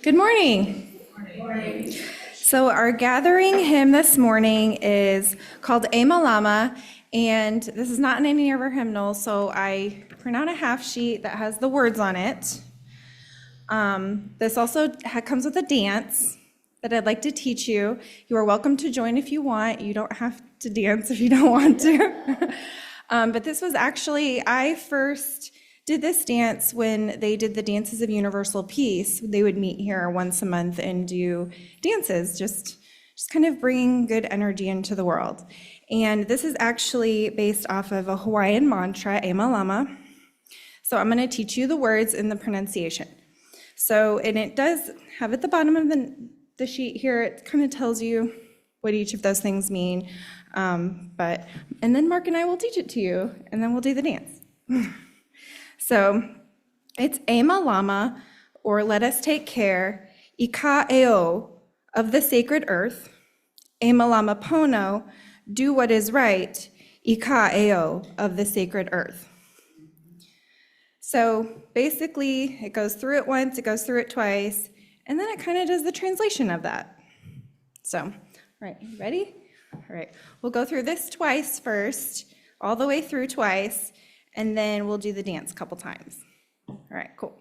Good morning. Good morning. So our gathering hymn this morning is called Malama, and this is not in any of our hymnals, so I print out a half sheet that has the words on it. This also comes with a dance that I'd like to teach you. You are welcome to join if you want. You don't have to dance if you don't want to. But this was actually, I first did this dance when they did the Dances of Universal Peace. They would meet here once a month and do dances, just kind of bringing good energy into the world. And this is actually based off of a Hawaiian mantra, E Malama. So I'm going to teach you the words and the pronunciation. So, and it does have at the bottom of the sheet here, it kind of tells you what each of those things mean. And then Mark and I will teach it to you, and then we'll do the dance. So it's E Malama, or let us take care, Ika eo, of the sacred earth, E Malama pono, do what is right, Ika eo, of the sacred earth. So basically, it goes through it once, it goes through it twice, and then it kind of does the translation of that. So, all right, you ready? All right, we'll go through this twice first, all the way through twice, and then we'll do the dance a couple times. All right, cool.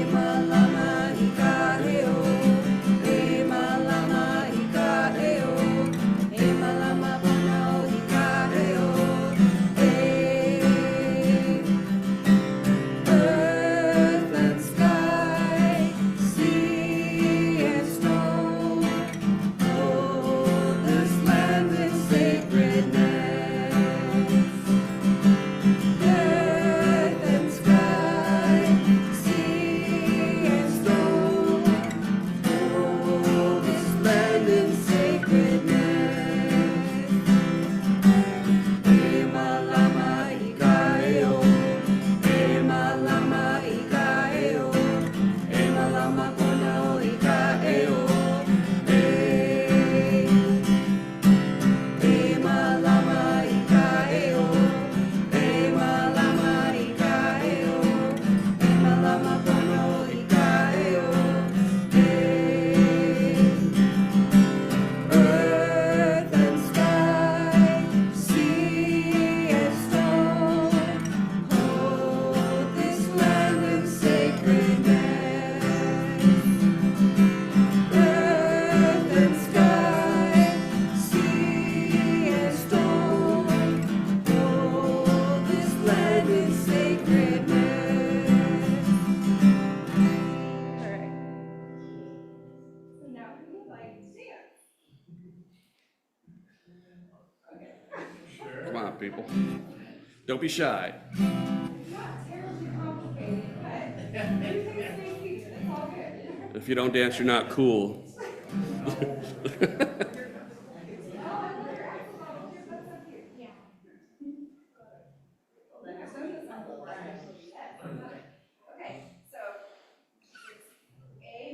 Malama Don't be shy. Not terribly complicated, but everything's easy. It's all good. If you don't dance, you're not cool. Okay, so it's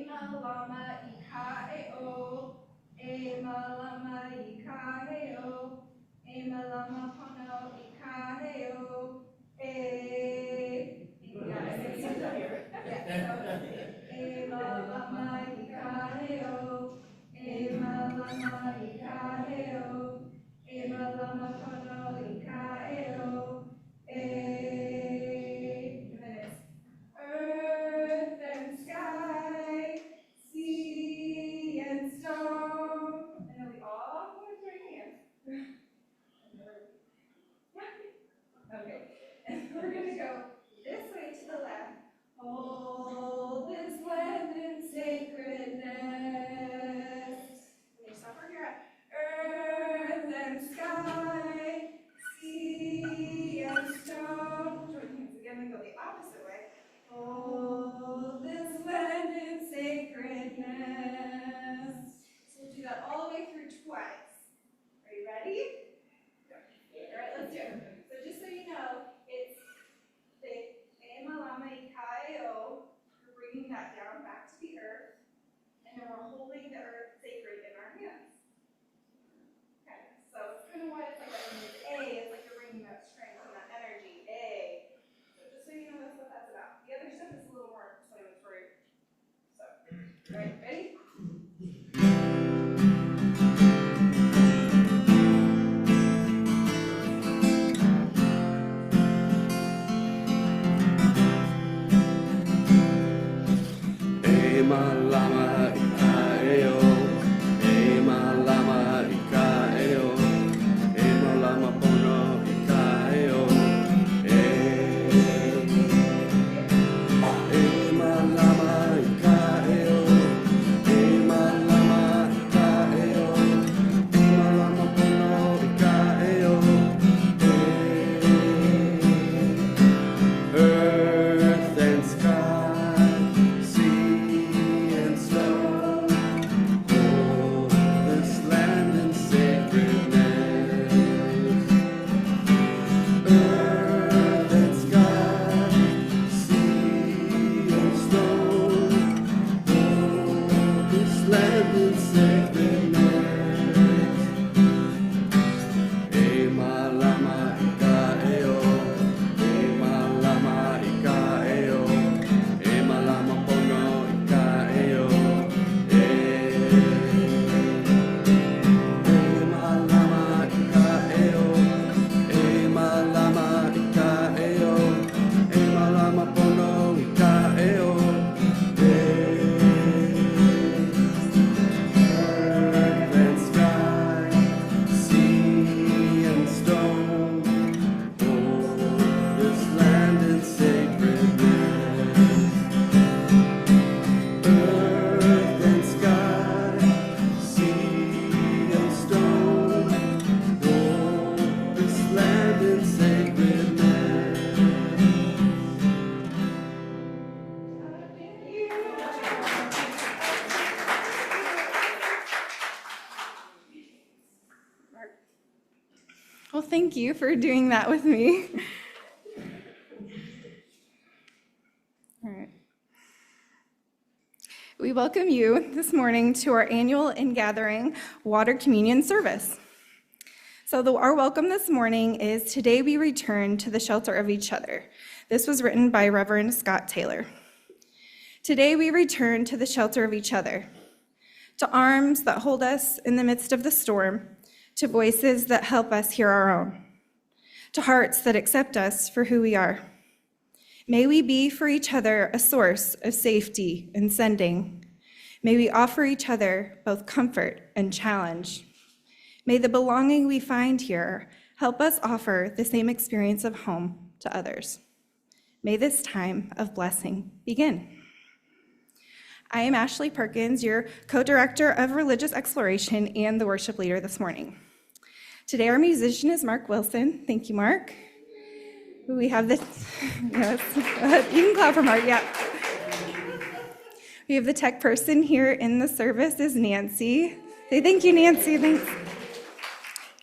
Malama Ika-e-o, Malama Ika-e-o, Malama Pono Ika-e-o, Malama Ika-e-o, Malama Ika-e-o, Malama Pono Ika-e-o, and then it's earth and sky, sea and stone. And then we all want to join hands. Okay, and we're going to go this way to the left. Hold this land in sacredness. Okay, stop where you're at. Earth and sky, sea and stone. Join hands again and go the opposite way. Hold this land in sacredness. So we'll do that all the way through twice. Are you ready? All right, let's do it. So just so you know, it's the Malama Ika-e-o. We're bringing that down back to the earth, and then we're holding the earth sacred in our hands. Okay, so it's kind of why it's like that when it's A, it's like you're bringing that strength and that energy. A. So just so you know, that's what that's about. The other stuff is a little more explanatory. So, all right, ready? Malama Ika-e-o, Malama Ika-e-o, Malama Pono Ika-e-o, Malama Ika-e-o, Malama Ika-e-o, Malama Pono Ika-e-o, earth and sky, sea and stone, hold this land in sacredness. Earth and sky, sea and stone, hold this land in sacredness. Malama Ika-e-o, Malama Ika-e-o, Malama Pono Ika-e-o, Malama Ika-e-o, Malama Ika-e-o, Malama Pono Ika-e-o, earth and sky, sea and stone, hold this land in sacredness. Earth and sky, sea and stone, hold this land in sacredness. Well, thank you for doing that with me. All right. We welcome you this morning to our annual in-gathering water communion service. So our welcome this morning is Today We Return to the Shelter of Each Other. This was written by Reverend Scott Taylor. Today we return to the shelter of each other, to arms that hold us in the midst of the storm, to voices that help us hear our own, to hearts that accept us for who we are. May we be for each other a source of safety and sending. May we offer each other both comfort and challenge. May the belonging we find here help us offer the same experience of home to others. May this time of blessing begin. I am Ashley Perkins, your co-director of religious exploration and the worship leader this morning. Today our musician is Mark Wilson. Thank you, Mark. We have the, yes, you can clap from heart, yeah. We have the tech person here in the service is Nancy. Say thank you, Nancy, thanks.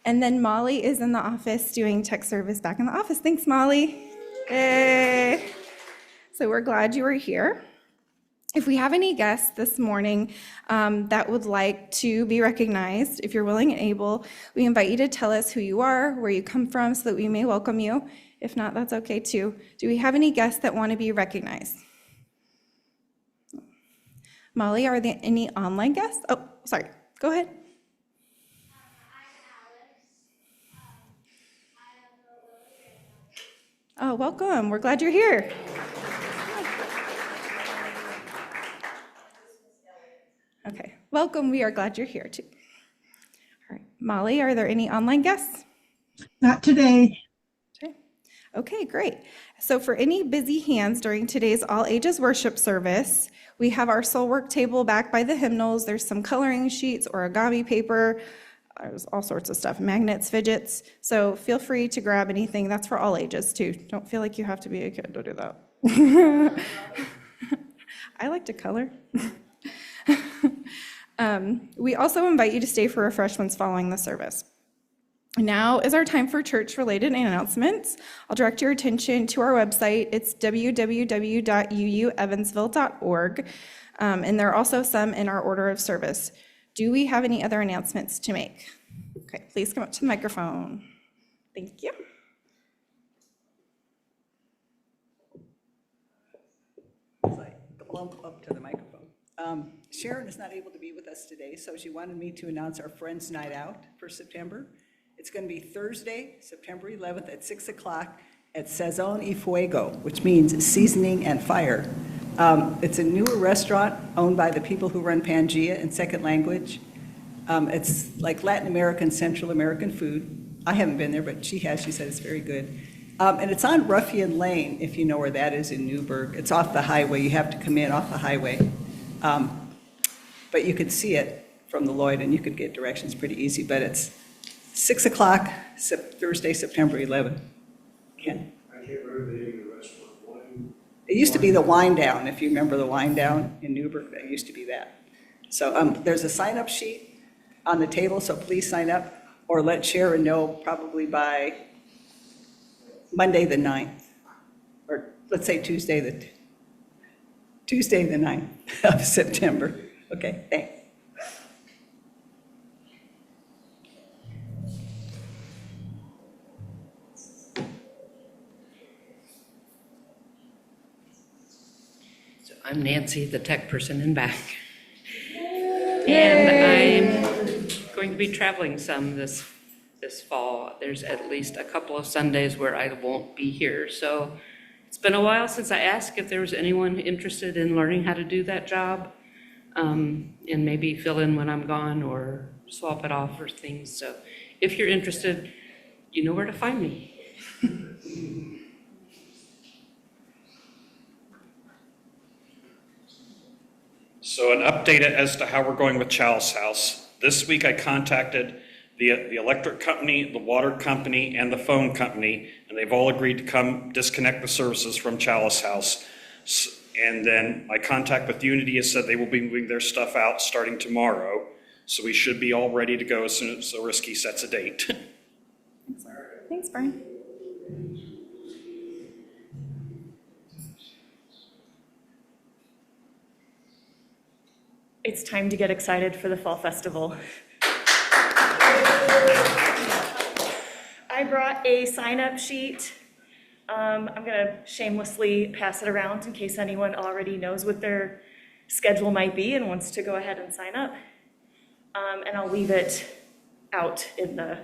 And then Molly is in the office doing tech service back in the office. Thanks, Molly. Yay. So we're glad you were here. If we have any guests this morning that would like to be recognized, if you're willing and able, we invite you to tell us who you are, where you come from, so that we may welcome you. If not, that's okay too. Do we have any guests that want to be recognized? Molly, are there any online guests? Oh, sorry, go ahead. Oh, welcome. We're glad you're here. Okay, welcome. We are glad you're here too. All right, Molly, are there any online guests? Not today. Okay, great. So for any busy hands during today's all ages worship service, we have our soul work table back by the hymnals. There's some coloring sheets, origami paper, there's all sorts of stuff, magnets, fidgets. So feel free to grab anything. That's for all ages too. Don't feel like you have to be a kid to do that. I like to color. We also invite you to stay for refreshments following the service. Now is our time for church-related announcements. I'll direct your attention to our website. It's www.uuevansville.org, and there are also some in our order of service. Do we have any other announcements to make? Okay, please come up to the microphone. Thank you. It's like the lump up to the microphone. Sharon is not able to be with us today, so she wanted me to announce our Friends Night Out for September. It's going to be Thursday, September 11th at 6 o'clock at Sazon y Fuego, which means seasoning and fire. It's a newer restaurant owned by the people who run Pangea in second language. It's like Latin American, Central American food. I haven't been there, but she has. She said it's very good. And it's on Ruffian Lane, if you know where that is in Newburgh. It's off the highway. You have to come in off the highway. But you could see it from the Lloyd, and you could get directions pretty easy. But it's 6 o'clock, Thursday, September 11th. Ken? I can't remember the name of the restaurant. It used to be the Wine Down, if you remember the Wine Down in Newburgh. That used to be that. So there's a sign-up sheet on the table, so please sign up, or let Sharon know probably by Monday the 9th, or let's say Tuesday the 9th of September. Okay, thanks. So I'm Nancy, the tech person in back. And I'm going to be traveling some this fall. There's at least a couple of Sundays where I won't be here. So it's been a while since I asked if there was anyone interested in learning how to do that job, and maybe fill in when I'm gone or swap it off or things. So if you're interested, you know where to find me. So an update as to how we're going with Chalice House. This week I contacted the electric company, the water company, and the phone company, and they've all agreed to come disconnect the services from Chalice House. And then my contact with Unity has said they will be moving their stuff out starting tomorrow. So we should be all ready to go as soon as Risky sets a date. Thanks, Brian. It's time to get excited for the Fall Festival. I brought a sign-up sheet. I'm gonna shamelessly pass it around in case anyone already knows what their schedule might be and wants to go ahead and sign up. And I'll leave it out in the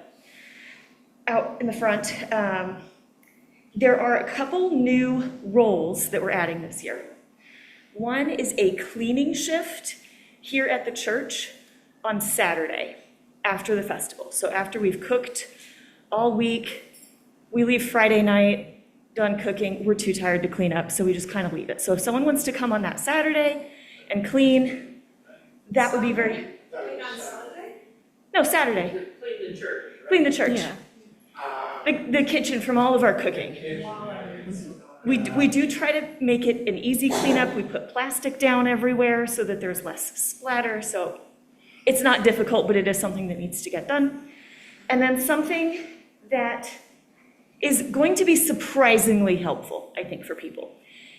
front. There are a couple new roles that we're adding this year. One is a cleaning shift here at the church on Saturday after the festival. So after we've cooked all week, we leave Friday night, done cooking, we're too tired to clean up, so we just kind of leave it. So if someone wants to come on that Saturday and clean, that would be very... No, Saturday. Clean the church. Clean the church. Yeah. The kitchen from all of our cooking. We do try to make it an easy cleanup. We put plastic down everywhere so that there's less splatter. So it's not difficult, but it is something that needs to get done. And then something that is going to be surprisingly helpful, I think, for people.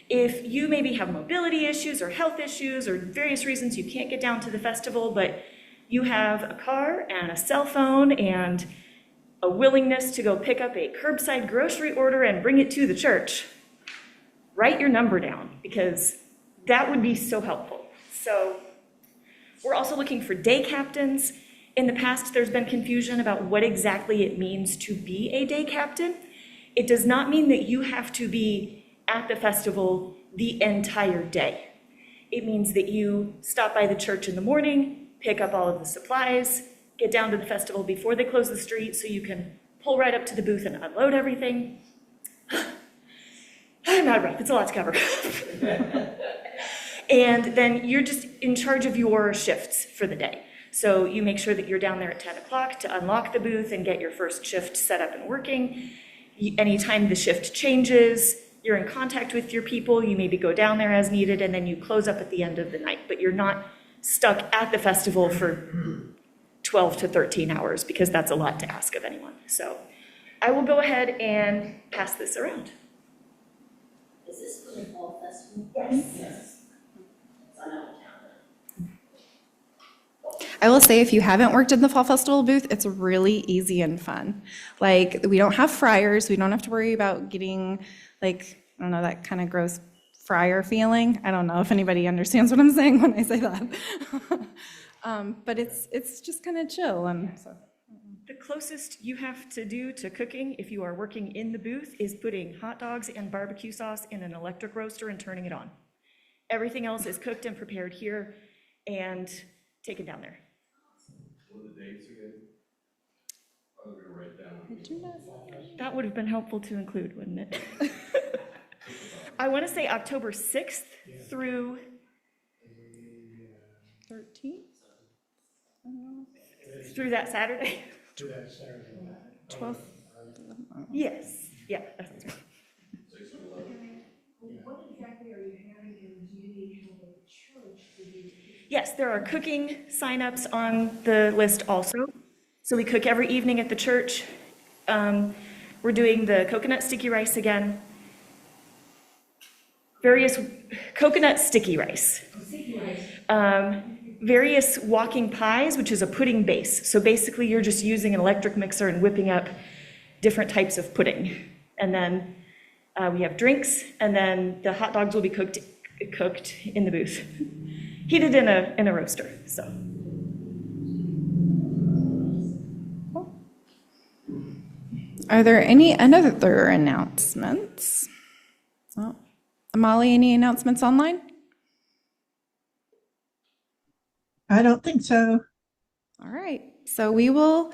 If you maybe have mobility issues or health issues or various reasons you can't get down to the festival, but you have a car and a cell phone and a willingness to go pick up a curbside grocery order and bring it to the church, write your number down, because that would be so helpful. So we're also looking for day captains. In the past, there's been confusion about what exactly it means to be a day captain. It does not mean that you have to be at the festival the entire day. It means that you stop by the church in the morning, pick up all of the supplies, get down to the festival before they close the street so you can pull right up to the booth and unload everything. I'm out of breath, it's a lot to cover. And then you're just in charge of your shifts for the day. So you make sure that you're down there at 10 o'clock to unlock the booth and get your first shift set up and working. Anytime the shift changes, you're in contact with your people, you maybe go down there as needed, and then you close up at the end of the night. But you're not stuck at the festival for 12 to 13 hours, because that's a lot to ask of anyone. So I will go ahead and pass this around. Is this for the fall festival? Yes. It's on our calendar. I will say, if you haven't worked in the Fall Festival booth, it's really easy and fun. Like, we don't have fryers, we don't have to worry about getting, like, I don't know, that kind of gross fryer feeling. I don't know if anybody understands what I'm saying when I say that. But it's just kind of chill, and so. The closest you have to do to cooking if you are working in the booth is putting hot dogs and barbecue sauce in an electric roaster and turning it on. Everything else is cooked and prepared here and taken down there. What are the dates again? I'm gonna write down. That would have been helpful to include, wouldn't it? I want to say October 6th through 13th? Through that Saturday? 12th? Yes, yeah, that's right. What exactly are you having in communication with the church to do? Yes, there are cooking signups on the list also. So we cook every evening at the church. We're doing the coconut sticky rice again. Various coconut sticky rice. Various walking pies, which is a pudding base. So basically you're just using an electric mixer and whipping up different types of pudding. And then we have drinks, and then the hot dogs will be cooked in the booth. Heated in a roaster, so. Are there any other announcements? Oh, Molly, any announcements online? I don't think so. All right, so we will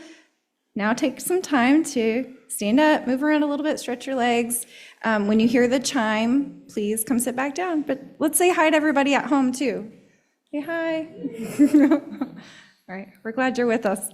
now take some time to stand up, move around a little bit, stretch your legs. When you hear the chime, please come sit back down. But let's say hi to everybody at home too. Say hi. All right, we're glad you're with us.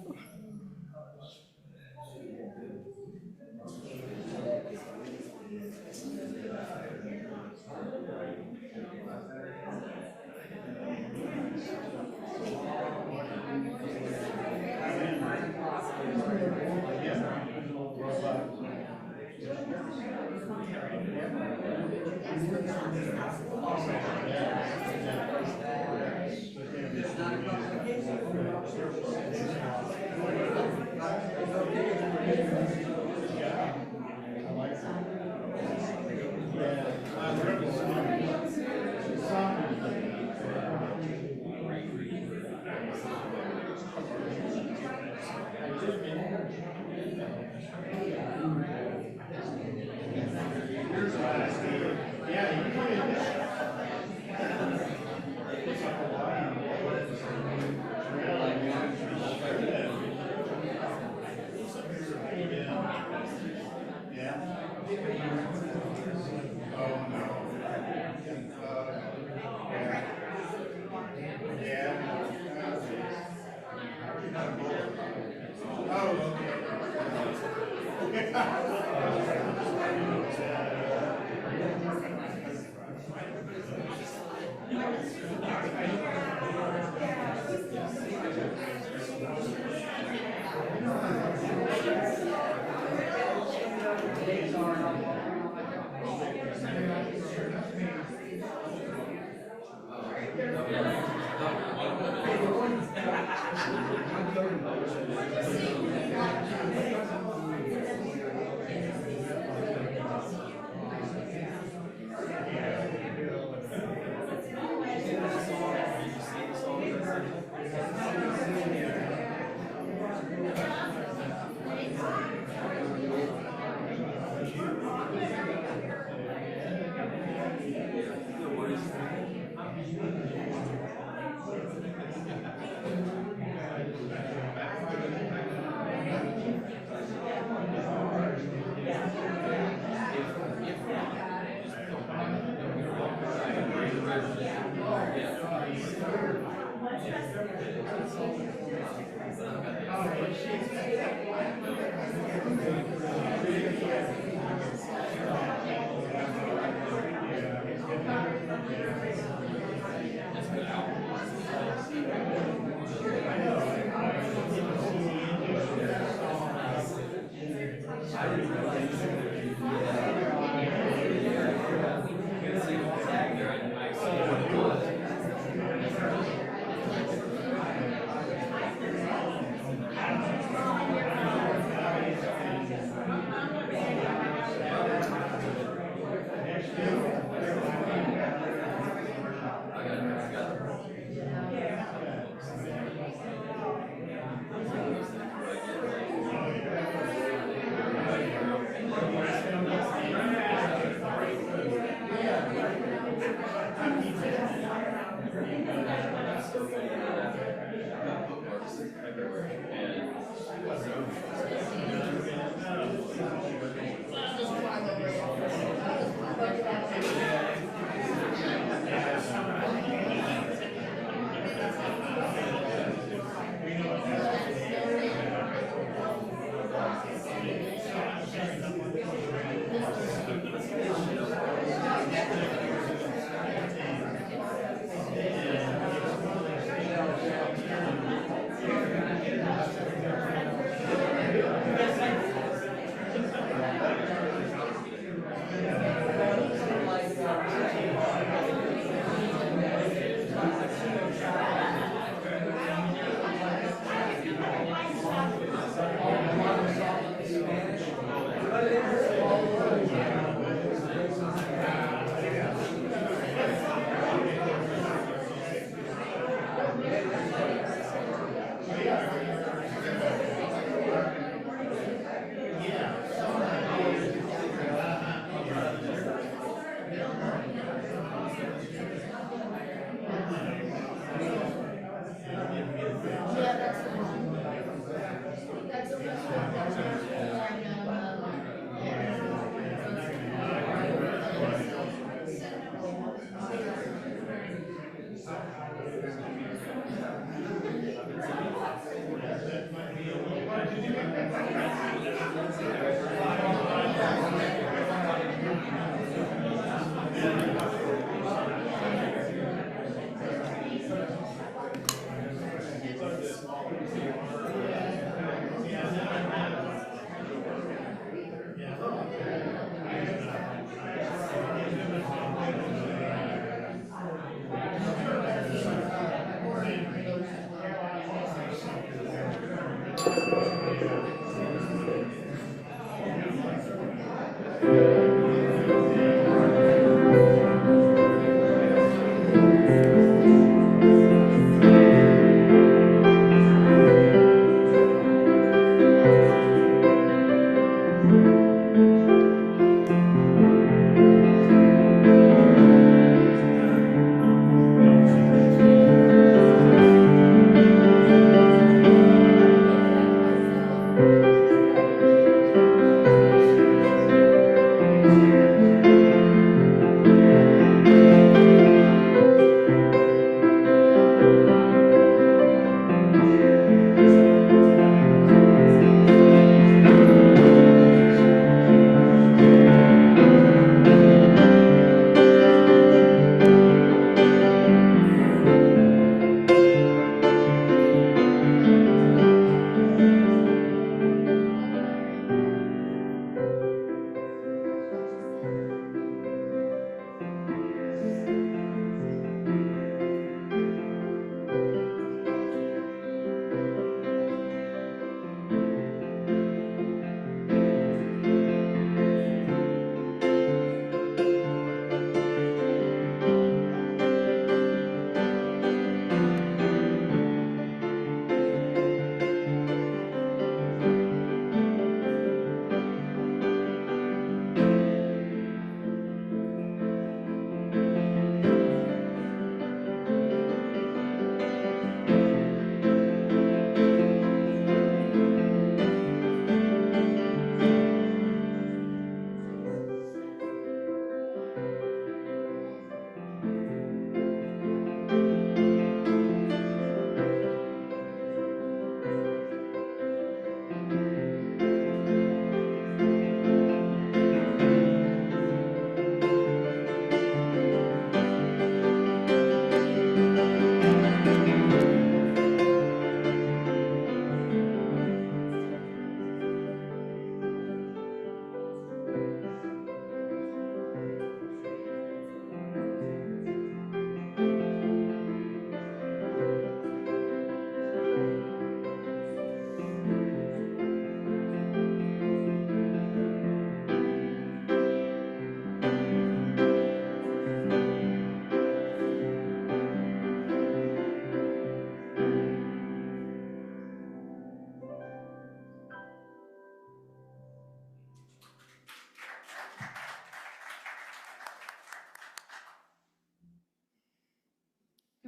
Thank you.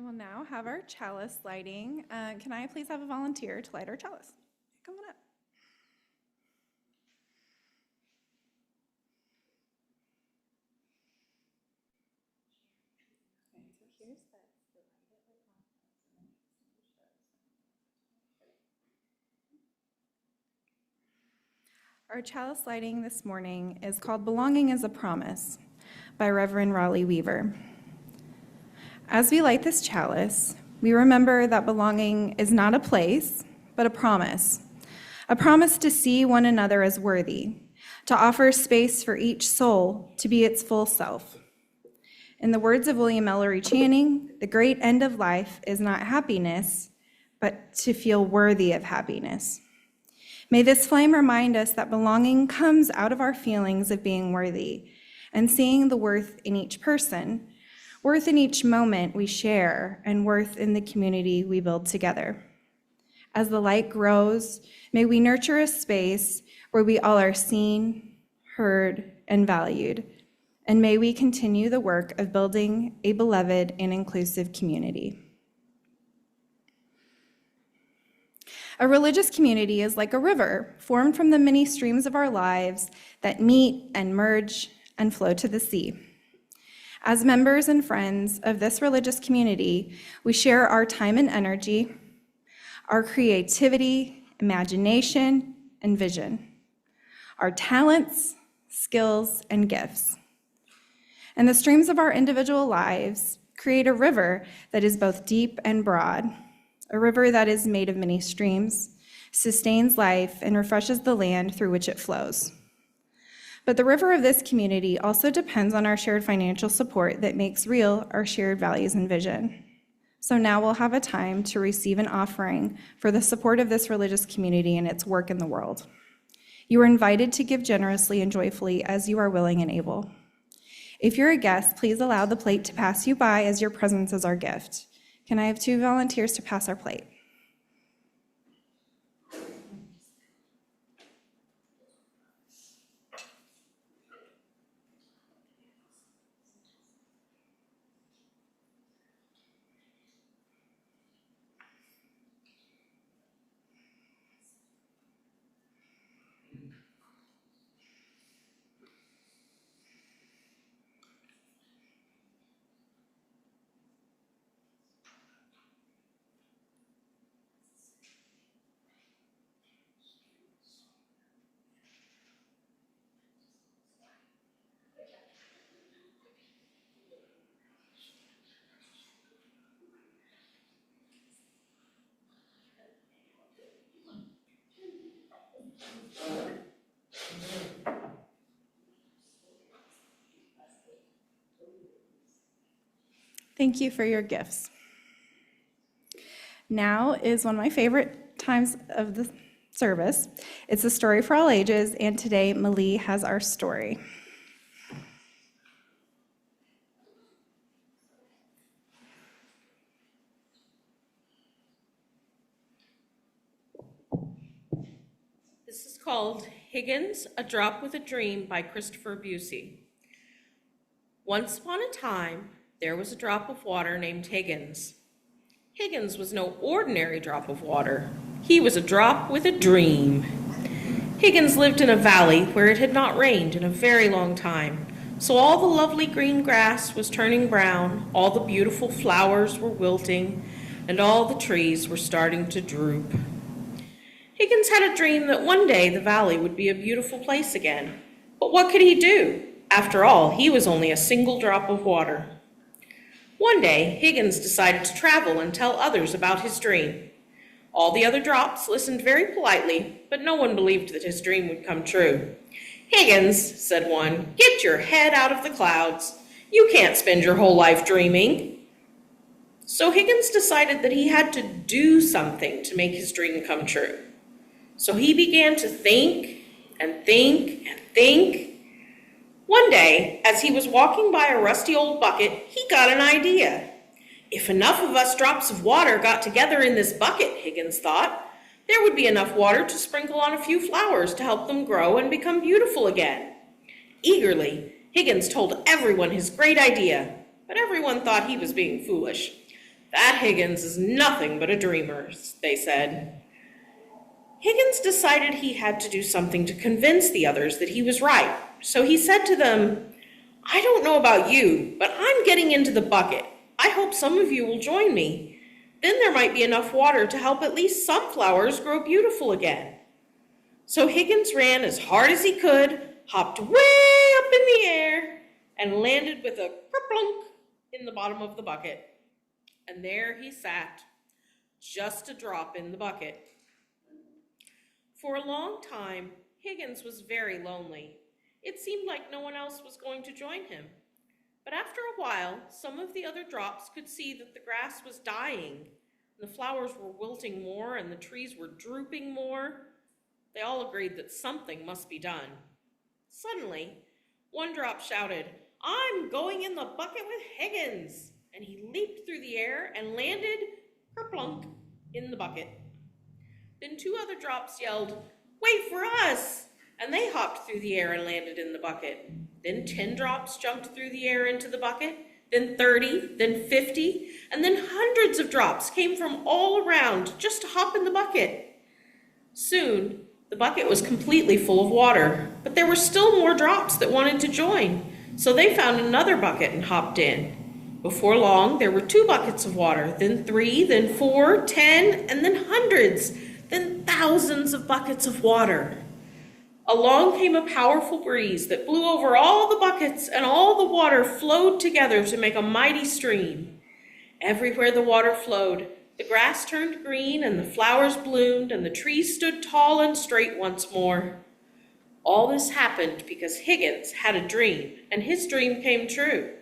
We will now have our chalice lighting. Can I please have a volunteer to light our chalice? Come on up. Our chalice lighting this morning is called Belonging is a Promise by Reverend Raleigh Weaver. As we light this chalice, we remember that belonging is not a place, but a promise to see one another as worthy, to offer space for each soul to be its full self. In the words of William Ellery Channing, the great end of life is not happiness, but to feel worthy of happiness. May this flame remind us that belonging comes out of our feelings of being worthy and seeing the worth in each person, worth in each moment we share, and worth in the community we build together. As the light grows, may we nurture a space where we all are seen, heard, and valued, and may we continue the work of building a beloved and inclusive community. A religious community is like a river formed from the many streams of our lives that meet and merge and flow to the sea. As members and friends of this religious community, we share our time and energy, our creativity, imagination, and vision, our talents, skills, and gifts. And the streams of our individual lives create a river that is both deep and broad, a river that is made of many streams, sustains life, and refreshes the land through which it flows. But the river of this community also depends on our shared financial support that makes real our shared values and vision. So now we'll have a time to receive an offering for the support of this religious community and its work in the world. You are invited to give generously and joyfully as you are willing and able. If you're a guest, please allow the plate to pass you by, as your presence is our gift. Can I have 2 volunteers to pass our plate? Thank you for your gifts. Now is one of my favorite times of the service. It's a story for all ages, and today Malie has our story. This is called Higgins, A Drop with a Dream by Christopher Busey. Once upon a time, there was a drop of water named Higgins. Higgins was no ordinary drop of water. He was a drop with a dream. Higgins lived in a valley where it had not rained in a very long time, so all the lovely green grass was turning brown, all the beautiful flowers were wilting, and all the trees were starting to droop. Higgins had a dream that one day the valley would be a beautiful place again. But what could he do? After all, he was only a single drop of water. One day, Higgins decided to travel and tell others about his dream. All the other drops listened very politely, but no one believed that his dream would come true. "Higgins," said one, "get your head out of the clouds. You can't spend your whole life dreaming." So Higgins decided that he had to do something to make his dream come true. So he began to think and think and think. One day, as he was walking by a rusty old bucket, he got an idea. If enough of us drops of water got together in this bucket, Higgins thought, there would be enough water to sprinkle on a few flowers to help them grow and become beautiful again. Eagerly, Higgins told everyone his great idea, but everyone thought he was being foolish. That Higgins is nothing but a dreamer, they said. Higgins decided he had to do something to convince the others that he was right. So he said to them, I don't know about you, but I'm getting into the bucket. I hope some of you will join me. Then there might be enough water to help at least some flowers grow beautiful again. So Higgins ran as hard as he could, hopped way up in the air, and landed with a kerplunk in the bottom of the bucket. And there he sat, just a drop in the bucket. For a long time, Higgins was very lonely. It seemed like no one else was going to join him. But after a while, some of the other drops could see that the grass was dying, and the flowers were wilting more, and the trees were drooping more. They all agreed that something must be done. Suddenly, one drop shouted, I'm going in the bucket with Higgins! And he leaped through the air and landed, kerplunk, in the bucket. Then two other drops yelled, Wait for us! And they hopped through the air and landed in the bucket. Then 10 drops jumped through the air into the bucket, then 30, then 50, and then hundreds of drops came from all around just to hop in the bucket. Soon, the bucket was completely full of water, but there were still more drops that wanted to join, so they found another bucket and hopped in. Before long, there were 2 buckets of water, then 3, then 4, 10, and then hundreds, then thousands of buckets of water. Along came a powerful breeze that blew over all the buckets, and all the water flowed together to make a mighty stream. Everywhere the water flowed, the grass turned green, and the flowers bloomed, and the trees stood tall and straight once more. All this happened because Higgins had a dream, and his dream came true.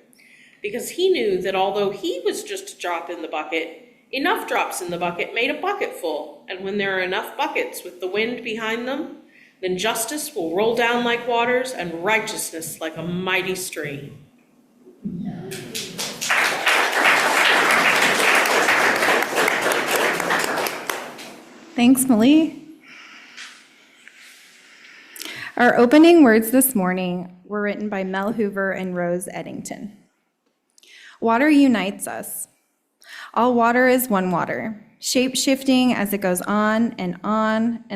Because he knew that although he was just a drop in the bucket, enough drops in the bucket made a bucket full, and when there are enough buckets with the wind behind them, then justice will roll down like waters and righteousness like a mighty stream. Thanks, Malie. Our opening words this morning were written by Mel Hoover and Rose Eddington. Water unites us. All water is one water, shape-shifting as it goes on in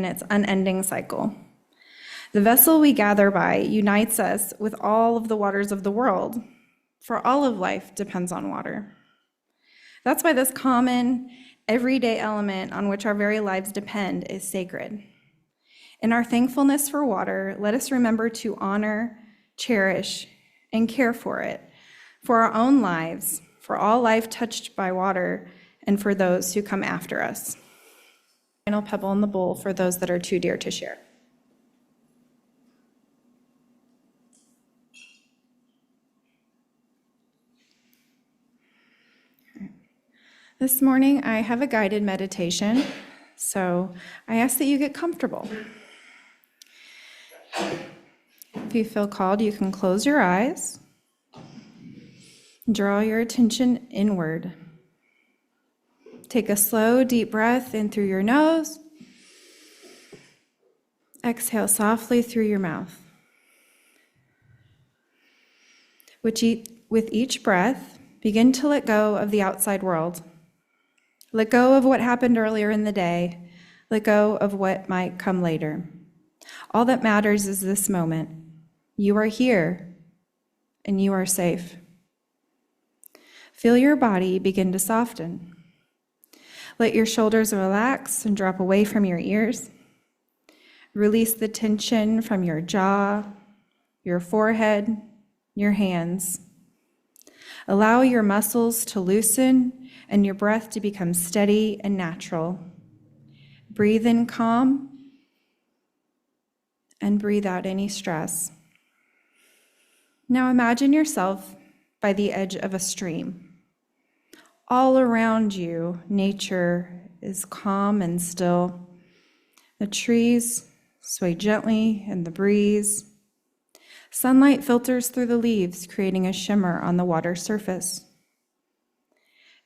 its unending cycle. The vessel we gather by unites us with all of the waters of the world, for all of life depends on water. That's why this common, everyday element on which our very lives depend is sacred. In our thankfulness for water, let us remember to honor, cherish, and care for it, for our own lives, for all life touched by water, and for those who come after us. Final pebble in the bowl for those that are too dear to share. This morning, I have a guided meditation, so I ask that you get comfortable. If you feel called, you can close your eyes. Draw your attention inward. Take a slow, deep breath in through your nose. Exhale softly through your mouth. With each breath, begin to let go of the outside world. Let go of what happened earlier in the day. Let go of what might come later. All that matters is this moment. You are here, and you are safe. Feel your body begin to soften. Let your shoulders relax and drop away from your ears. Release the tension from your jaw, your forehead, your hands. Allow your muscles to loosen and your breath to become steady and natural. Breathe in calm and breathe out any stress. Now imagine yourself by the edge of a stream. All around you, nature is calm and still. The trees sway gently in the breeze. Sunlight filters through the leaves, creating a shimmer on the water surface.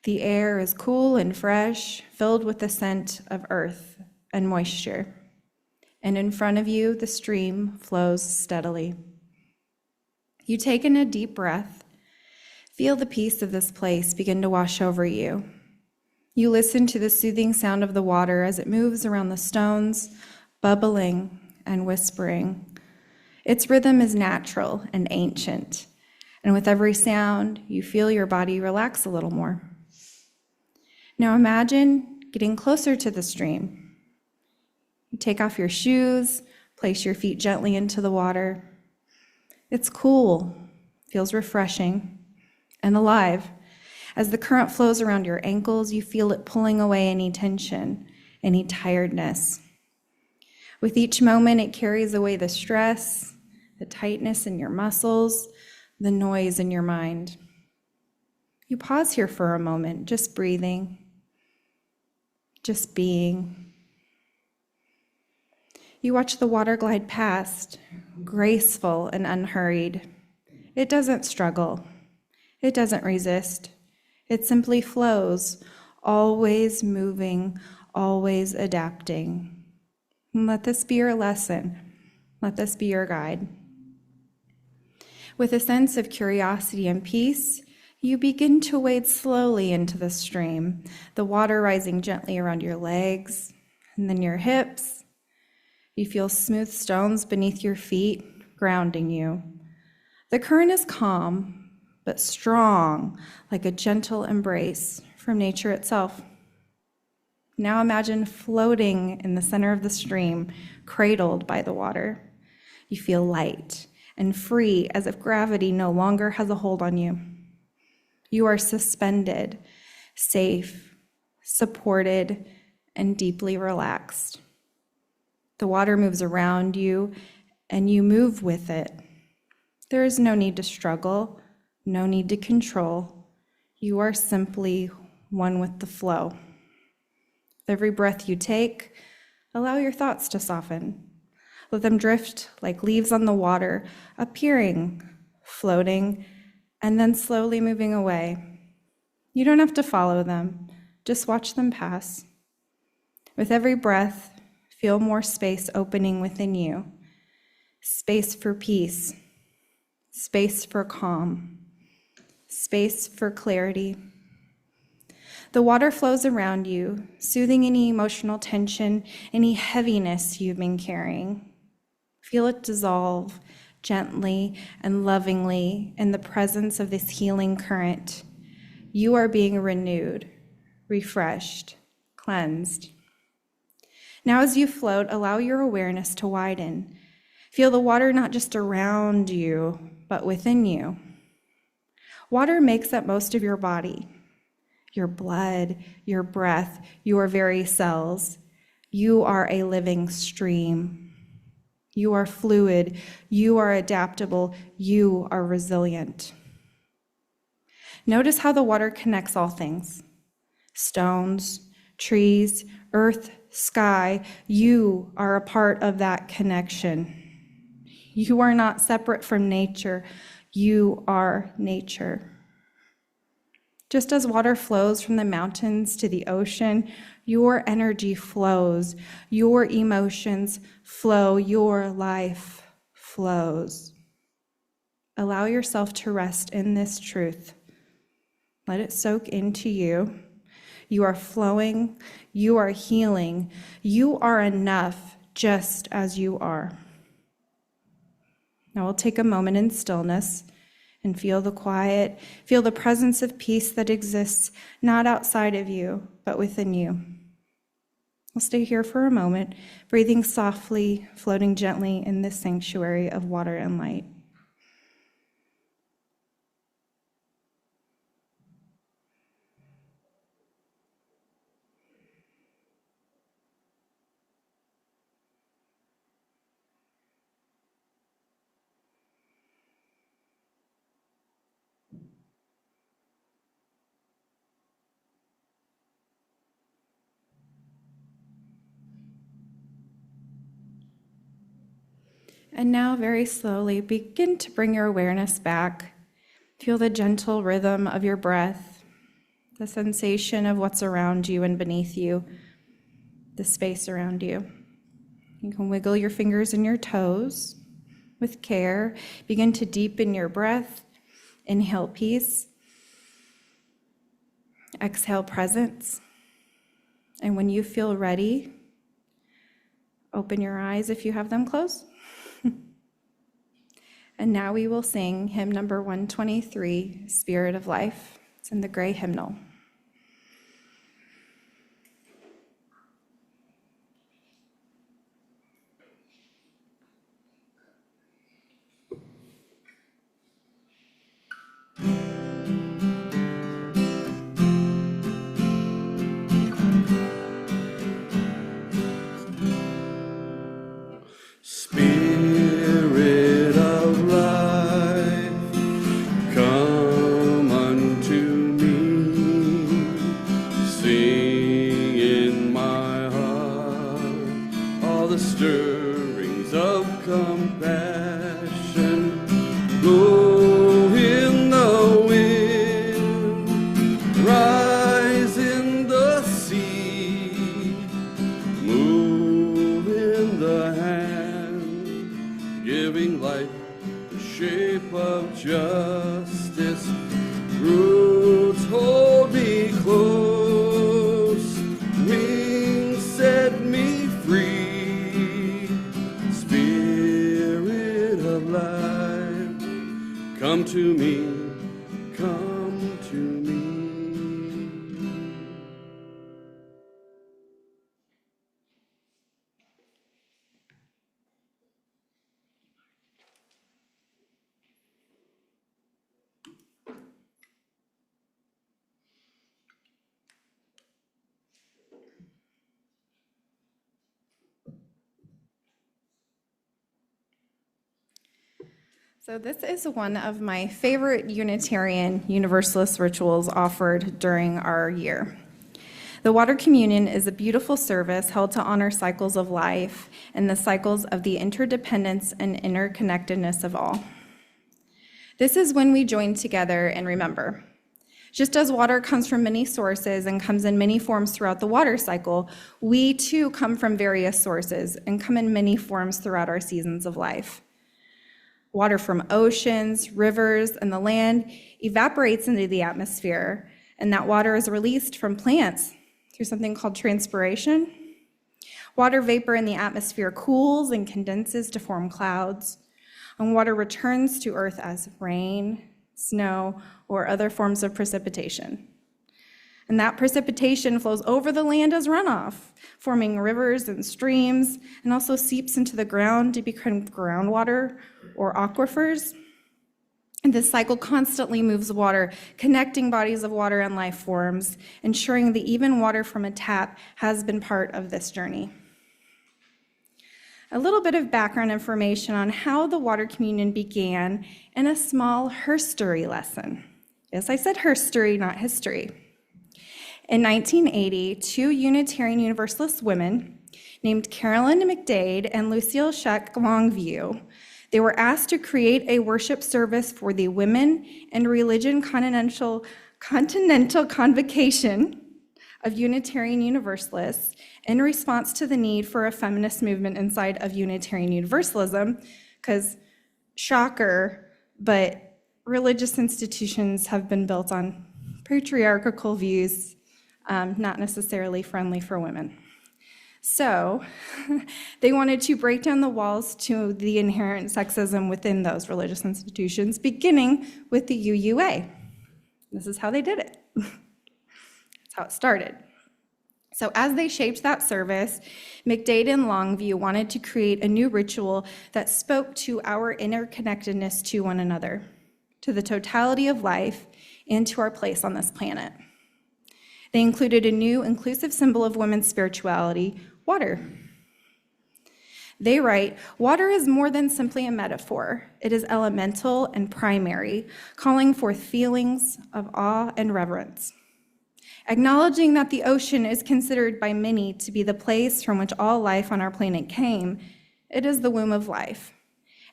The air is cool and fresh, filled with the scent of earth and moisture. And in front of you, the stream flows steadily. You take in a deep breath. Feel the peace of this place begin to wash over you. You listen to the soothing sound of the water as it moves around the stones, bubbling and whispering. Its rhythm is natural and ancient, and with every sound, you feel your body relax a little more. Now imagine getting closer to the stream. You take off your shoes, place your feet gently into the water. It's cool, feels refreshing, and alive. As the current flows around your ankles, you feel it pulling away any tension, any tiredness. With each moment, it carries away the stress, the tightness in your muscles, the noise in your mind. You pause here for a moment, just breathing, just being. You watch the water glide past, graceful and unhurried. It doesn't struggle. It doesn't resist. It simply flows, always moving, always adapting. And let this be your lesson. Let this be your guide. With a sense of curiosity and peace, you begin to wade slowly into the stream, the water rising gently around your legs and then your hips. You feel smooth stones beneath your feet, grounding you. The current is calm, but strong, like a gentle embrace from nature itself. Now imagine floating in the center of the stream, cradled by the water. You feel light and free, as if gravity no longer has a hold on you. You are suspended, safe, supported, and deeply relaxed. The water moves around you, and you move with it. There is no need to struggle, no need to control. You are simply one with the flow. With every breath you take, allow your thoughts to soften. Let them drift like leaves on the water, appearing, floating, and then slowly moving away. You don't have to follow them, just watch them pass. With every breath, feel more space opening within you. Space for peace, space for calm, space for clarity. The water flows around you, soothing any emotional tension, any heaviness you've been carrying. Feel it dissolve gently and lovingly in the presence of this healing current. You are being renewed, refreshed, cleansed. Now as you float, allow your awareness to widen. Feel the water not just around you, but within you. Water makes up most of your body, your blood, your breath, your very cells. You are a living stream. You are fluid, you are adaptable, you are resilient. Notice how the water connects all things. Stones, trees, earth, sky, you are a part of that connection. You are not separate from nature, you are nature. Just as water flows from the mountains to the ocean, your energy flows, your emotions flow, your life flows. Allow yourself to rest in this truth. Let it soak into you. You are flowing, you are healing, you are enough just as you are. Now we'll take a moment in stillness and feel the quiet, feel the presence of peace that exists not outside of you, but within you. We'll stay here for a moment, breathing softly, floating gently in this sanctuary of water and light. And now, very slowly, begin to bring your awareness back. Feel the gentle rhythm of your breath, the sensation of what's around you and beneath you, the space around you. You can wiggle your fingers and your toes with care. Begin to deepen your breath. Inhale peace. Exhale presence. And when you feel ready, open your eyes if you have them closed. And now we will sing hymn number 123, Spirit of Life. It's in the gray hymnal. Spirit of life, come unto me. Sing in my heart all the stirrings of compassion. Blow in the wind, rise in the sea, move in the hand, giving life the shape of justice. Roots hold me close, wings set me free. Spirit of life, come to me, come to me. So this is one of my favorite Unitarian Universalist rituals offered during our year. The Water Communion is a beautiful service held to honor cycles of life and the cycles of the interdependence and interconnectedness of all. This is when we join together and remember. Just as water comes from many sources and comes in many forms throughout the water cycle, we too come from various sources and come in many forms throughout our seasons of life. Water from oceans, rivers, and the land evaporates into the atmosphere, and that water is released from plants through something called transpiration. Water vapor in the atmosphere cools and condenses to form clouds, and water returns to Earth as rain, snow, or other forms of precipitation. And that precipitation flows over the land as runoff, forming rivers and streams, and also seeps into the ground to become groundwater or aquifers. And this cycle constantly moves water, connecting bodies of water and life forms, ensuring that even water from a tap has been part of this journey. A little bit of background information on how the Water Communion began in a small herstory lesson. Yes, I said herstory, not history. In 1980, two Unitarian Universalist women named Carolyn McDade and Lucille Scheck Longview, they were asked to create a worship service for the Women and Religion Continental Convocation of Unitarian Universalists in response to the need for a feminist movement inside of Unitarian Universalism, because shocker, but religious institutions have been built on patriarchal views, not necessarily friendly for women. So they wanted to break down the walls to the inherent sexism within those religious institutions, beginning with the UUA. This is how they did it. That's how it started. So as they shaped that service, McDade and Longview wanted to create a new ritual that spoke to our interconnectedness to one another, to the totality of life, and to our place on this planet. They included a new inclusive symbol of women's spirituality, water. They write, "Water is more than simply a metaphor. It is elemental and primary, calling forth feelings of awe and reverence. Acknowledging that the ocean is considered by many to be the place from which all life on our planet came, it is the womb of life.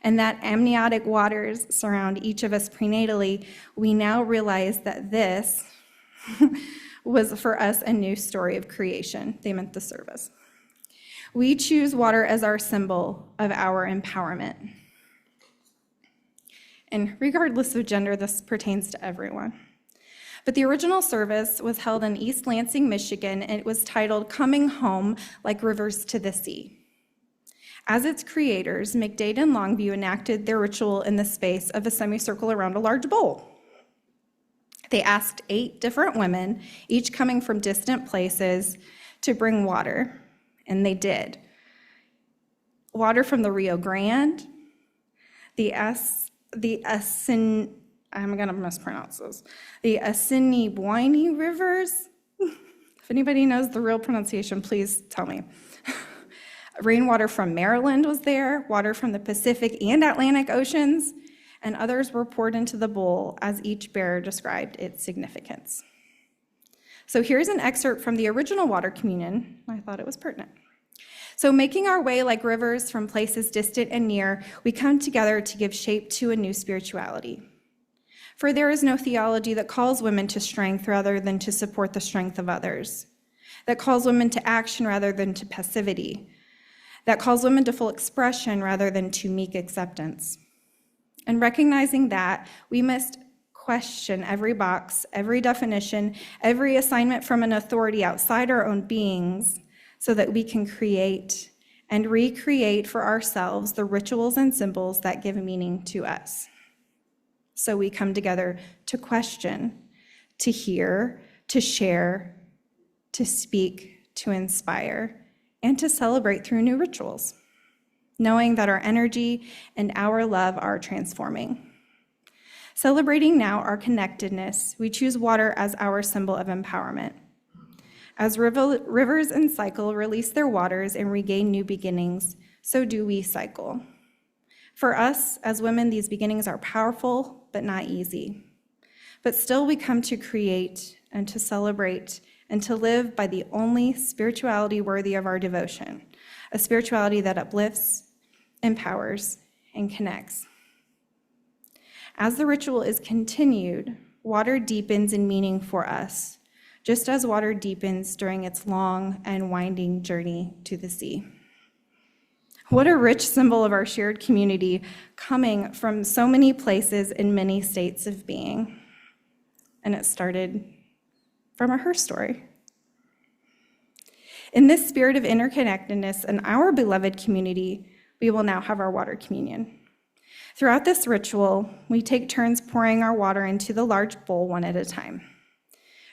And that amniotic waters surround each of us prenatally, we now realize that this was for us a new story of creation." They meant the service. "We choose water as our symbol of our empowerment." And regardless of gender, this pertains to everyone. But the original service was held in East Lansing, Michigan, and it was titled Coming Home Like Rivers to the Sea. As its creators, McDade and Longview enacted their ritual in the space of a semicircle around a large bowl. They asked 8 different women, each coming from distant places, to bring water, and they did. Water from the Rio Grande, I'm gonna mispronounce this, the Assiniboine rivers. If anybody knows the real pronunciation, please tell me. Rainwater from Maryland was there, water from the Pacific and Atlantic Oceans, and others were poured into the bowl as each bearer described its significance. So here's an excerpt from the original water communion. I thought it was pertinent. So making our way like rivers from places distant and near, we come together to give shape to a new spirituality. For there is no theology that calls women to strength rather than to support the strength of others, that calls women to action rather than to passivity, that calls women to full expression rather than to meek acceptance. And recognizing that, we must question every box, every definition, every assignment from an authority outside our own beings, so that we can create and recreate for ourselves the rituals and symbols that give meaning to us. So we come together to question, to hear, to share, to speak, to inspire, and to celebrate through new rituals, knowing that our energy and our love are transforming. Celebrating now our connectedness, we choose water as our symbol of empowerment. As rivers and cycle release their waters and regain new beginnings, so do we cycle. For us, as women, these beginnings are powerful, but not easy. But still we come to create and to celebrate and to live by the only spirituality worthy of our devotion, a spirituality that uplifts, empowers, and connects. As the ritual is continued, water deepens in meaning for us, just as water deepens during its long and winding journey to the sea. What a rich symbol of our shared community coming from so many places in many states of being. And it started from her story. In this spirit of interconnectedness in our beloved community, we will now have our water communion. Throughout this ritual, we take turns pouring our water into the large bowl one at a time.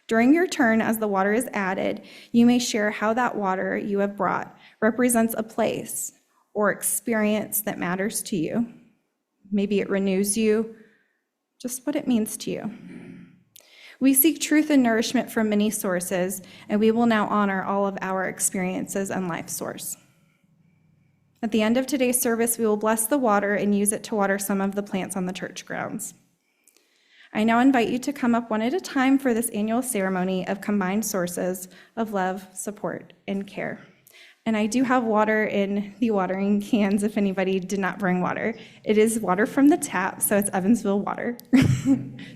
During your turn, as the water is added, you may share how that water you have brought represents a place or experience that matters to you. Maybe it renews you, just what it means to you. We seek truth and nourishment from many sources, and we will now honor all of our experiences and life source. At the end of today's service, we will bless the water and use it to water some of the plants on the church grounds. I now invite you to come up one at a time for this annual ceremony of combined sources of love, support, and care. And I do have water in the watering cans if anybody did not bring water. It is water from the tap, so it's Evansville water,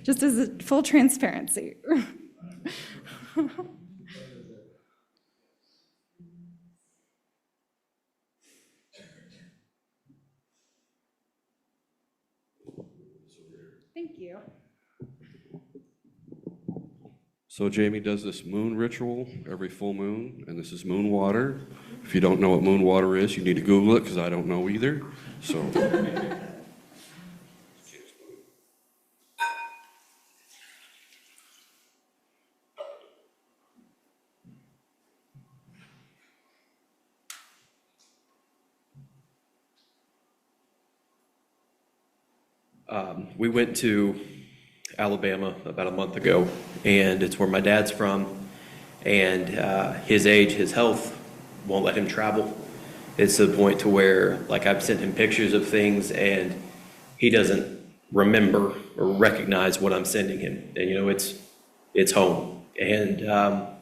just as a full transparency. Thank you. So Jamie does this moon ritual every full moon, and this is moon water. If you don't know what moon water is, you need to Google it, because I don't know either. So. We went to Alabama about a month ago, and it's where my dad's from, and his age, his health won't let him travel. It's to the point to where, like, I've sent him pictures of things, and he doesn't remember or recognize what I'm sending him. And, you know, it's home. And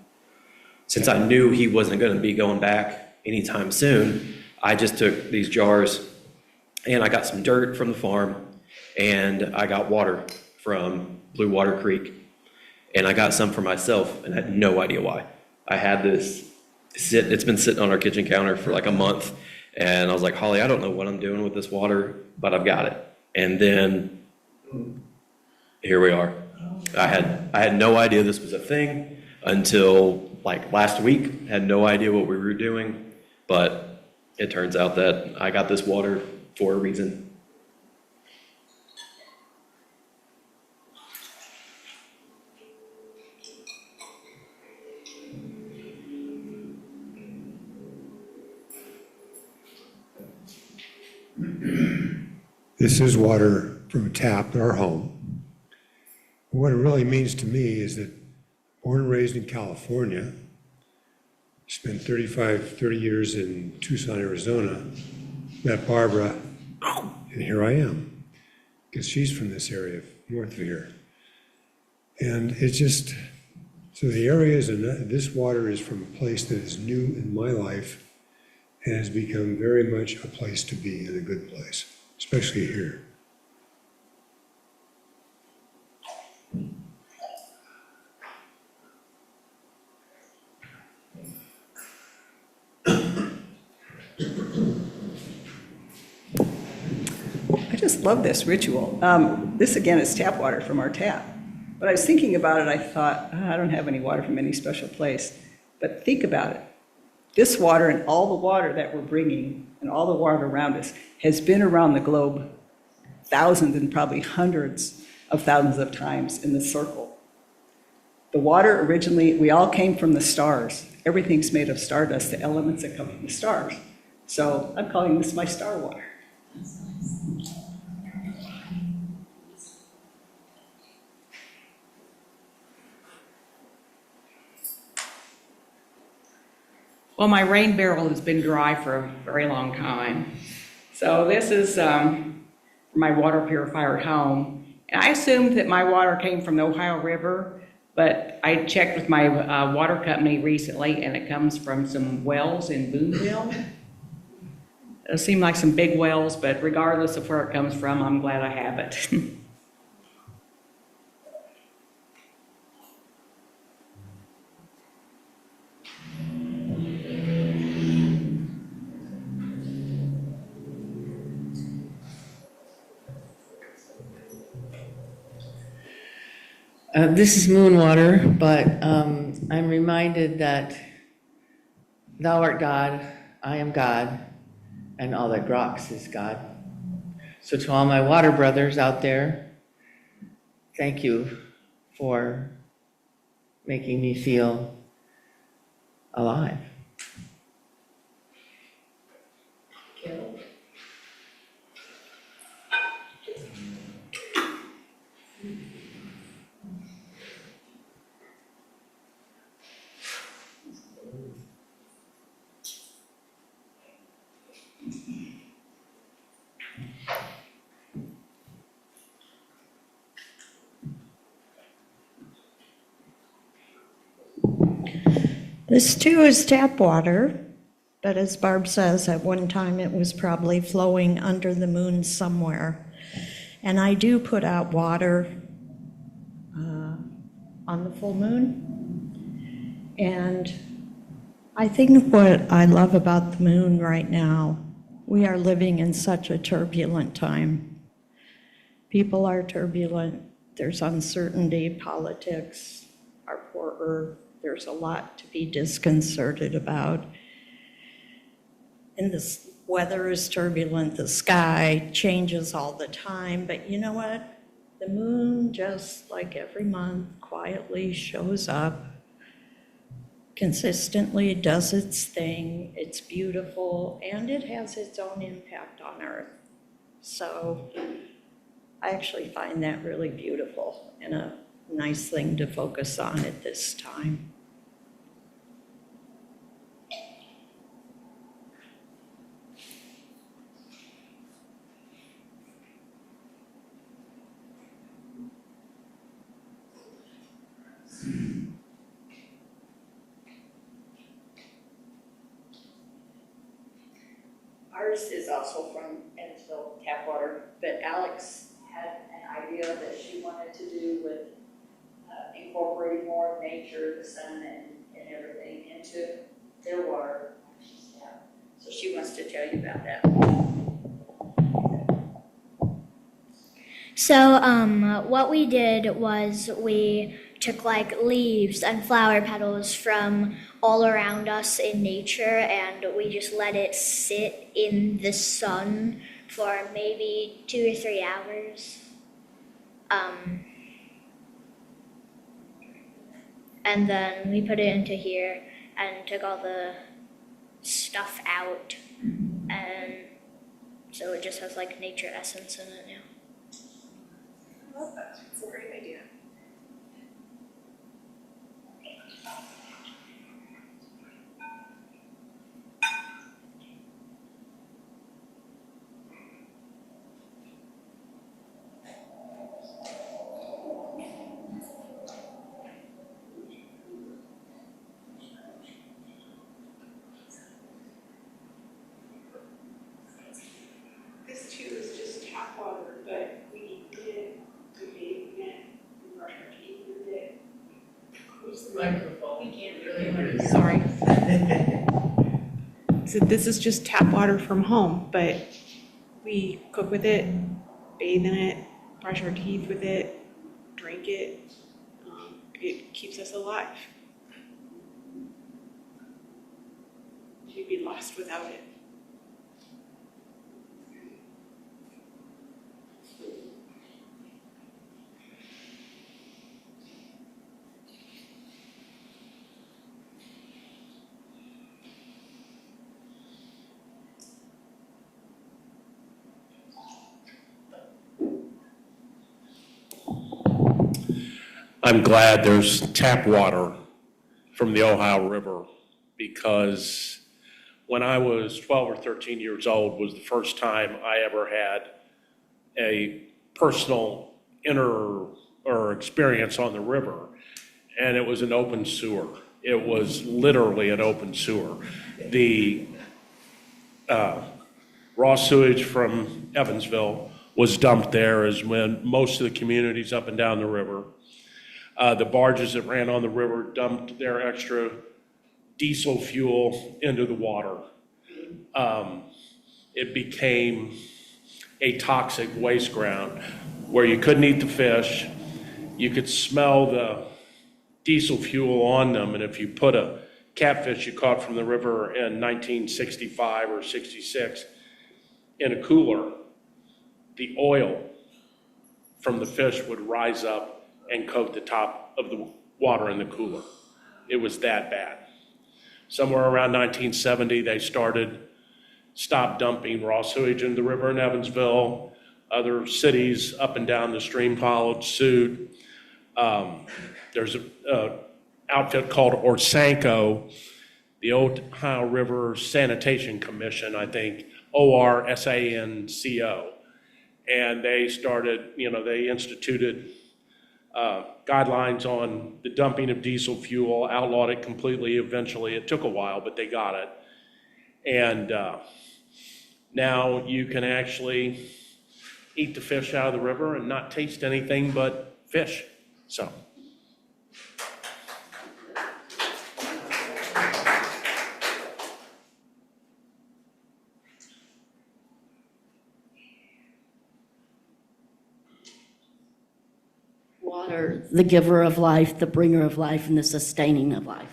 since I knew he wasn't going to be going back anytime soon, I just took these jars, and I got some dirt from the farm, and I got water from Blue Water Creek, and I got some for myself, and I had no idea why. I had this it's been sitting on our kitchen counter for like a month, and I was like, Holly, I don't know what I'm doing with this water, but I've got it. And then here we are. I had no idea this was a thing until like last week. Had no idea what we were doing, but it turns out that I got this water for a reason. This is water from a tap in our home. What it really means to me is that born and raised in California, spent 30 years in Tucson, Arizona, met Barbara, and here I am, because she's from this area north of here. And it's just, so the areas, and this water is from a place that is new in my life and has become very much a place to be and a good place, especially here. I just love this ritual. This again is tap water from our tap. But I was thinking about it, I thought, I don't have any water from any special place. But think about it. This water and all the water that we're bringing and all the water around us has been around the globe thousands and probably hundreds of thousands of times in the circle. The water originally, we all came from the stars. Everything's made of stardust, the elements that come from the stars. So I'm calling this my star water. Well, my rain barrel has been dry for a very long time. So this is my water purifier at home. And I assumed that my water came from the Ohio River, but I checked with my water company recently, and it comes from some wells in Boonville. It seem like some big wells, but regardless of where it comes from, I'm glad I have it. This is moon water, but I'm reminded that thou art God, I am God, and all that rocks is God. So to all my water brothers out there, thank you for making me feel alive. This too is tap water, but as Barb says, at one time it was probably flowing under the moon somewhere. And I do put out water on the full moon. And I think what I love about the moon right now, we are living in such a turbulent time. People are turbulent, there's uncertainty, politics, our poor earth. There's a lot to be disconcerted about. And this weather is turbulent, the sky changes all the time, but you know what? The moon, just like every month, quietly shows up, consistently does its thing, it's beautiful, and it has its own impact on Earth. So I actually find that really beautiful and a nice thing to focus on at this time. Ours is also from Ennisville tap water, but Alex had an idea that she wanted to do with incorporating more of nature, the sun, and everything into their water. So she wants to tell you about that. So, what we did was we took like leaves and flower petals from all around us in nature and we just let it sit in the sun for maybe 2 or 3 hours. And then we put it into here and took all the stuff out. And so it just has like nature essence in it now. I love that. It's a great idea. This too is just tap water, but we did, we bathe in it, we brush our teeth with it. Who's the microphone? We can't really. Sorry. So this is just tap water from home, but we cook with it, bathe in it, brush our teeth with it, drink it. It keeps us alive. We'd be lost without it. I'm glad there's tap water from the Ohio River, because when I was 12 or 13 years old was the first time I ever had a personal experience on the river, and it was an open sewer. It was literally an open sewer. The raw sewage from Evansville was dumped there, as when most of the communities up and down the river. The barges that ran on the river dumped their extra diesel fuel into the water. It became a toxic waste ground where you couldn't eat the fish. You could smell the diesel fuel on them, and if you put a catfish you caught from the river in 1965 or 66 in a cooler, the oil from the fish would rise up and coat the top of the water in the cooler. It was that bad. Somewhere around 1970, they stopped dumping raw sewage into the river in Evansville. Other cities up and down the stream followed suit. There's an outfit called Orsanco, the Ohio River Sanitation Commission, I think, ORSANCO. And they they instituted guidelines on the dumping of diesel fuel, outlawed it completely eventually. It took a while, but they got it. And now you can actually eat the fish out of the river and not taste anything but fish. So. Water, the giver of life, the bringer of life, and the sustaining of life.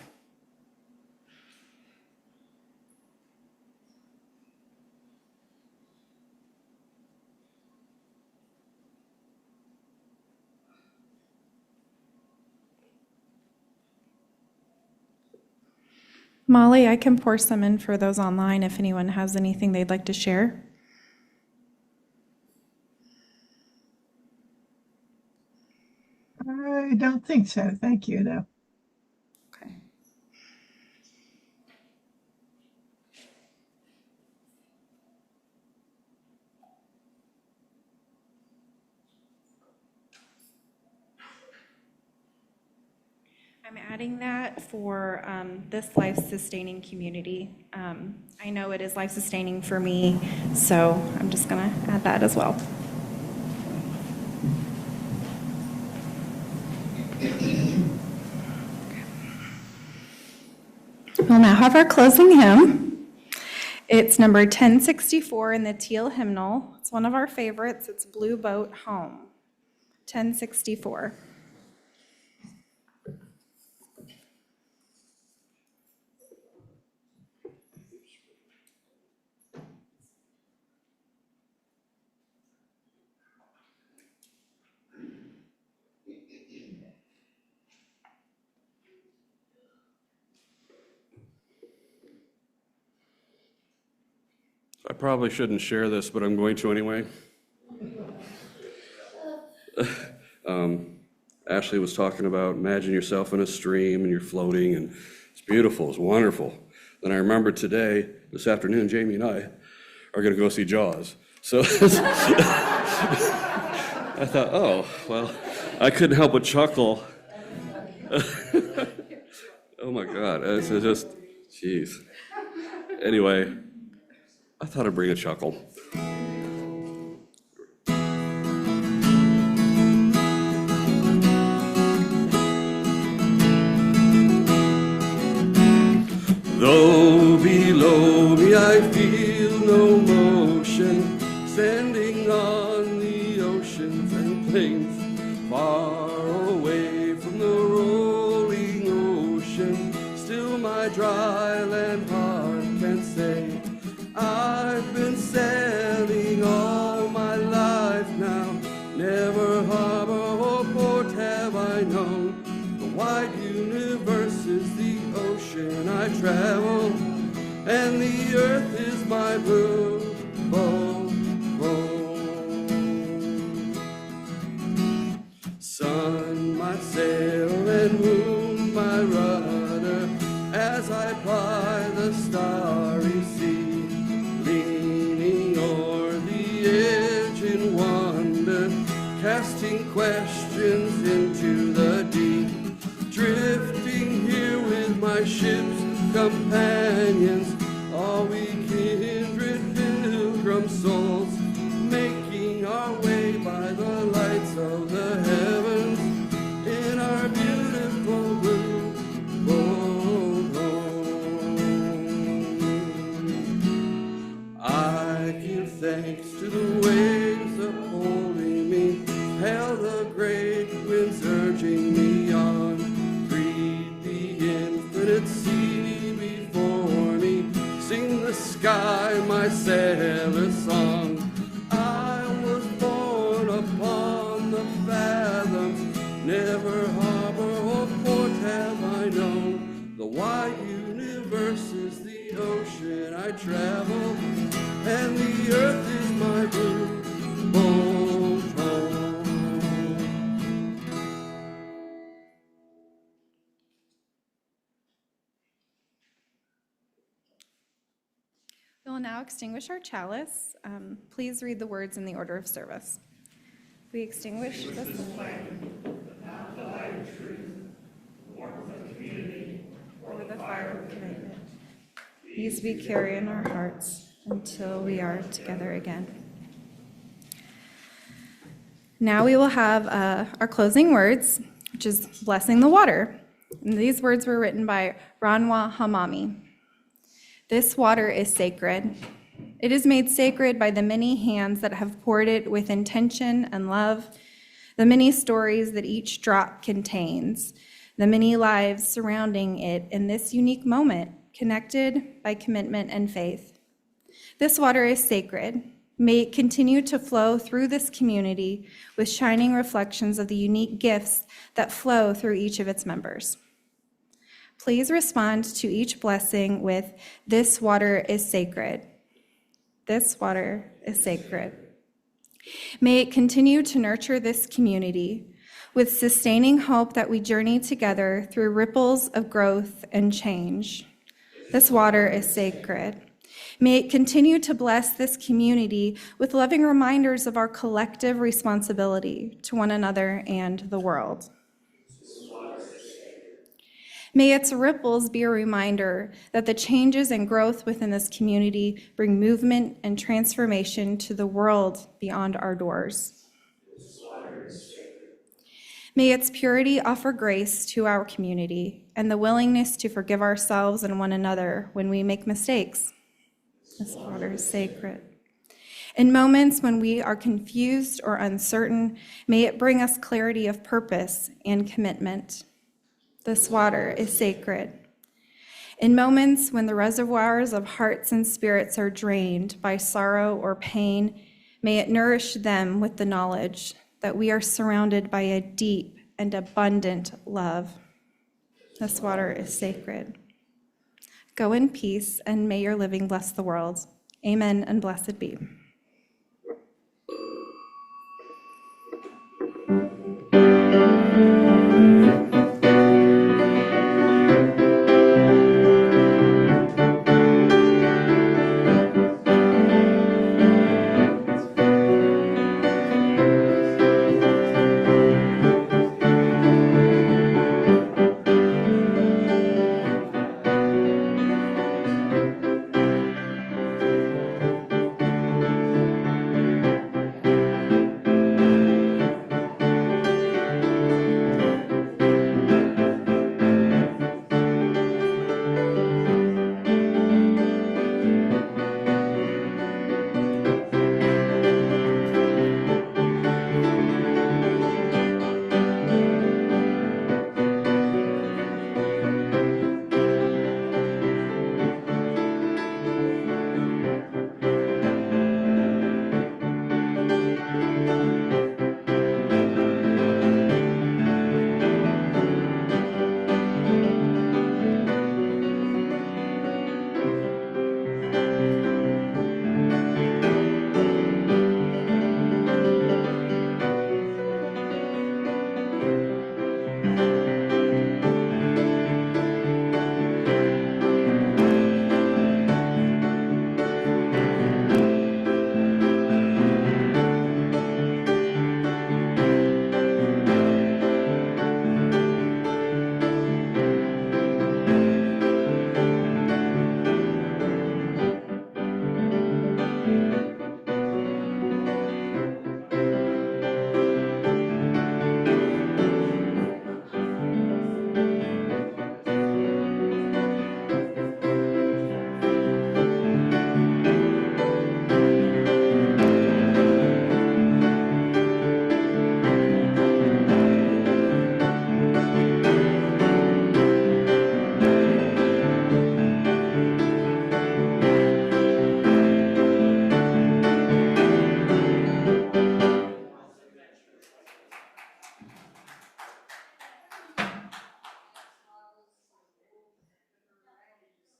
Molly, I can pour some in for those online if anyone has anything they'd like to share. I don't think so. Thank you, though. Okay. I'm adding that for this life-sustaining community. I know it is life-sustaining for me, so I'm just going to add that as well. We'll now have our closing hymn. It's number 1064 in the teal hymnal. It's one of our favorites. It's Blue Boat Home. 1064. I probably shouldn't share this, but I'm going to anyway. Ashley was talking about imagine yourself in a stream and you're floating and it's beautiful, it's wonderful. Then I remembered today, this afternoon, Jamie and I are going to go see Jaws. So I thought, oh, well, I couldn't help but chuckle. Oh my God, it's just, jeez. Anyway, I thought I'd bring a chuckle. Though below me I feel no motion, standing on the oceans and plains, far away from the rolling ocean, still my dry land heart can say, I've been sailing all my life now, never harbor or port have I known. The wide universe is the ocean I travel, and the earth is my blue boat. Sun, my sail, and moon, my rudder, as I ply the starry sea, leaning o'er the edge in wonder, casting questions into the deep, drifting here with my ship's companions, all we kindred pilgrim souls, making our way by the lights of the heavens in our beautiful blue boat home. I give thanks to the waves upholding me, hail the great winds urging me on, read the infinite sea before me, sing the sky my sailor song. I was born upon the fathoms, never harbor or port have I known. The wide universe is the ocean I travel, and the earth is my blue boat home. We will now extinguish our chalice. Please read the words in the order of service. We extinguish the fire over the fire of commitment. These we carry in our hearts until we are together again. Now we will have our closing words, which is blessing the water. And these words were written by Ranwa Hamami. This water is sacred. It is made sacred by the many hands that have poured it with intention and love, the many stories that each drop contains, the many lives surrounding it in this unique moment, connected by commitment and faith. This water is sacred. May it continue to flow through this community with shining reflections of the unique gifts that flow through each of its members. Please respond to each blessing with, "This water is sacred." This water is sacred. May it continue to nurture this community with sustaining hope that we journey together through ripples of growth and change. This water is sacred. May it continue to bless this community with loving reminders of our collective responsibility to one another and the world. May its ripples be a reminder that the changes and growth within this community bring movement and transformation to the world beyond our doors. May its purity offer grace to our community and the willingness to forgive ourselves and one another when we make mistakes. This water is sacred. In moments when we are confused or uncertain, may it bring us clarity of purpose and commitment. This water is sacred. In moments when the reservoirs of hearts and spirits are drained by sorrow or pain, may it nourish them with the knowledge that we are surrounded by a deep and abundant love. This water is sacred. Go in peace, and may your living bless the world. Amen, and blessed be.